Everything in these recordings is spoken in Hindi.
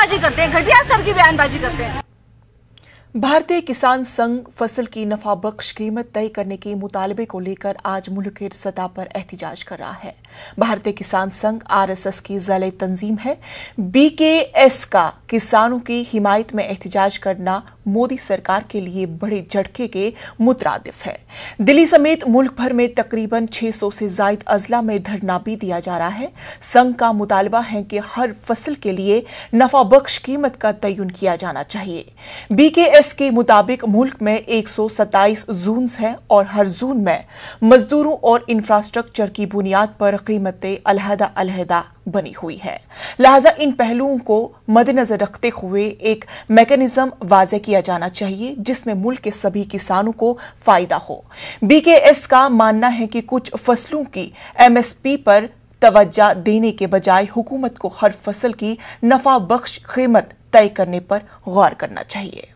बयानबाजी करते हैं, घटिया स्तर की बयानबाजी करते हैं। भारतीय किसान संघ फसल की नफाबख्श कीमत तय करने के मुतालबे को लेकर आज मुल्क की सतह पर एहतजाज कर रहा है। भारतीय किसान संघ आरएसएस की ज़िले तंजीम है। बीकेएस का किसानों की हिमायत में एहतजाज करना मोदी सरकार के लिए बड़े झटके के मुतरादिफ है। दिल्ली समेत मुल्क भर में तकरीबन 600 से ज्यादा अजला में धरना भी दिया जा रहा है। संघ का मुतालबा है कि हर फसल के लिए नफाबख्श कीमत का तयन किया जाना चाहिए। बीकेएस के मुताबिक मुल्क में 127 जोन्स हैं और हर जोन में मजदूरों और इंफ्रास्ट्रक्चर की बुनियाद पर कीमतें अलहदा बनी हुई है। लिहाजा इन पहलुओं को मद्देनजर रखते हुए एक मैकेनिज्म वाज़े किया जाना चाहिए जिसमें मुल्क के सभी किसानों को फायदा हो। बीकेएस का मानना है कि कुछ फसलों की एमएसपी पर तवज्जो देने के बजाय हुकूमत को हर फसल की नफा बख्श कीमत तय करने पर गौर करना चाहिए।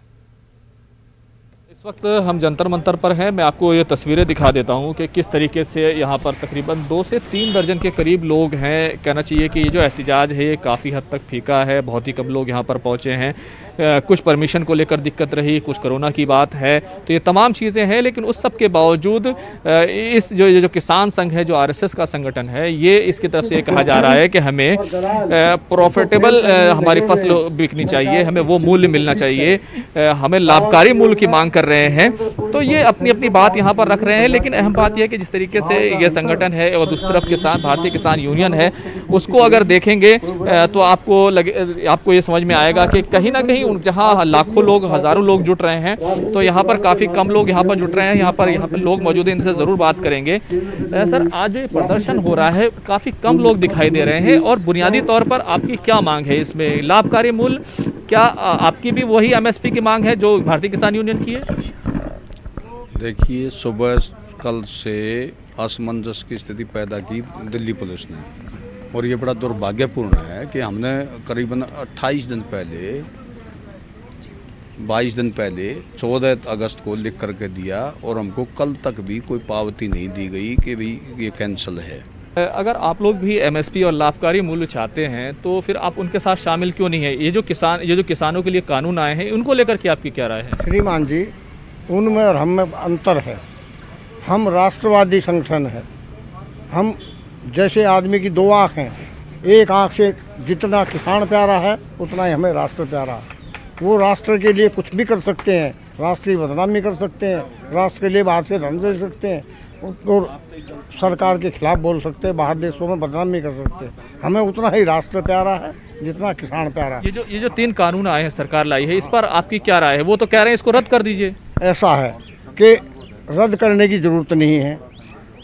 इस वक्त हम जंतर मंतर पर हैं। मैं आपको ये तस्वीरें दिखा देता हूँ कि किस तरीके से यहाँ पर तकरीबन 2 से 3 दर्जन के करीब लोग हैं। कहना चाहिए कि ये जो एहतजाज है ये काफ़ी हद तक फीका है। बहुत ही कम लोग यहाँ पर पहुँचे हैं। कुछ परमिशन को लेकर दिक्कत रही, कुछ कोरोना की बात है, तो ये तमाम चीज़ें हैं। लेकिन उस सब के बावजूद इस जो किसान संघ है, जो आरएसएस का संगठन है, ये इसकी तरफ से ये कहा जा रहा है कि हमें प्रॉफिटेबल हमारी फसल बिकनी चाहिए, हमें वो मूल्य मिलना चाहिए, हमें लाभकारी मूल्य की मांग कर रहे हैं। तो ये अपनी अपनी बात यहाँ पर रख रहे हैं। लेकिन अहम बात यह है कि जिस तरीके से ये संगठन है और दूसरी तरफ किसान भारतीय किसान यूनियन है, उसको अगर देखेंगे तो आपको ये समझ में आएगा कि कहीं ना कहीं जहाँ लाखों लोग, हज़ारों लोग जुट रहे हैं, तो यहाँ पर काफ़ी कम लोग यहाँ पर जुट रहे हैं। यहाँ पर लोग मौजूद हैं, इनसे ज़रूर बात करेंगे। सर, आज प्रदर्शन हो रहा है, काफ़ी कम लोग दिखाई दे रहे हैं और बुनियादी तौर पर आपकी क्या मांग है इसमें? लाभकारी मूल्य, क्या आपकी भी वही एमएसपी की मांग है जो भारतीय किसान यूनियन की है? देखिए, सुबह कल से असमंजस की स्थिति पैदा की दिल्ली पुलिस ने, और ये बड़ा दुर्भाग्यपूर्ण है कि हमने करीबन 28 दिन पहले, 22 दिन पहले 14 अगस्त को लिख करके दिया और हमको कल तक भी कोई पावती नहीं दी गई कि भाई ये कैंसिल है। अगर आप लोग भी एमएसपी और लाभकारी मूल्य चाहते हैं तो फिर आप उनके साथ शामिल क्यों नहीं है? ये जो किसानों के लिए कानून आए हैं, उनको लेकर के आपकी क्या राय है? श्रीमान जी, उनमें और हम में अंतर है। हम राष्ट्रवादी संगठन है। हम जैसे आदमी की 2 आँख हैं, एक आँख से जितना किसान प्यारा है उतना ही हमें राष्ट्र प्यारा है। वो राष्ट्र के लिए कुछ भी कर सकते हैं, राष्ट्रीय बदनामी कर सकते हैं, राष्ट्र के लिए बाहर से धन दे सकते हैं और सरकार के खिलाफ बोल सकते हैं, बाहर देशों में बदनामी कर सकते हैं। हमें उतना ही राष्ट्र प्यारा है जितना किसान प्यारा है। ये जो 3 कानून आए हैं, सरकार लाई है, इस पर आपकी क्या राय है? वो तो कह रहे हैं इसको रद्द कर दीजिए। ऐसा है कि रद्द करने की ज़रूरत नहीं है।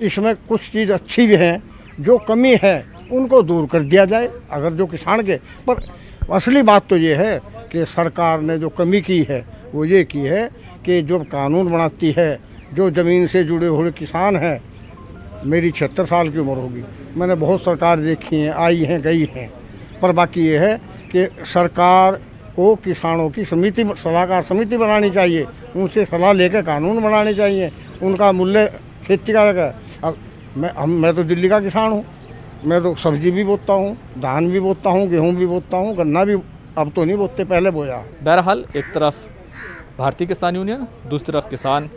इसमें कुछ चीज़ अच्छी भी हैं, जो कमी है उनको दूर कर दिया जाए। अगर जो किसान के पर असली बात तो ये है कि सरकार ने जो कमी की है वो ये की है कि जो कानून बनाती है, जो ज़मीन से जुड़े हुए किसान हैं, मेरी 76 साल की उम्र होगी, मैंने बहुत सरकार देखी हैं, आई हैं, गई हैं, पर बाकी ये है कि सरकार को किसानों की समिति, सलाहकार समिति बनानी चाहिए, उनसे सलाह लेकर कानून बनाने चाहिए। उनका मूल्य खेती का है। मैं तो दिल्ली का किसान हूँ, मैं तो सब्जी भी बोता हूँ, धान भी बोता हूँ, गेहूँ भी बोता हूँ, गन्ना भी अब तो नहीं बोते, पहले बोया। बहरहाल, एक तरफ भारतीय किसान यूनियन, दूसरी तरफ किसान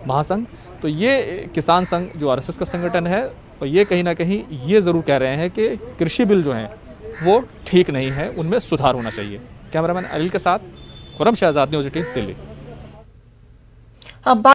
महासंघ। तो ये किसान संघ जो आरएसएस का संगठन है, और ये कहीं ना कहीं ये ज़रूर कह रहे हैं कि कृषि बिल जो हैं वो ठीक नहीं है, उनमें सुधार होना चाहिए। कैमरामैन अनिल के साथ खुरम शहजाद, न्यूज़ 18 दिल्ली।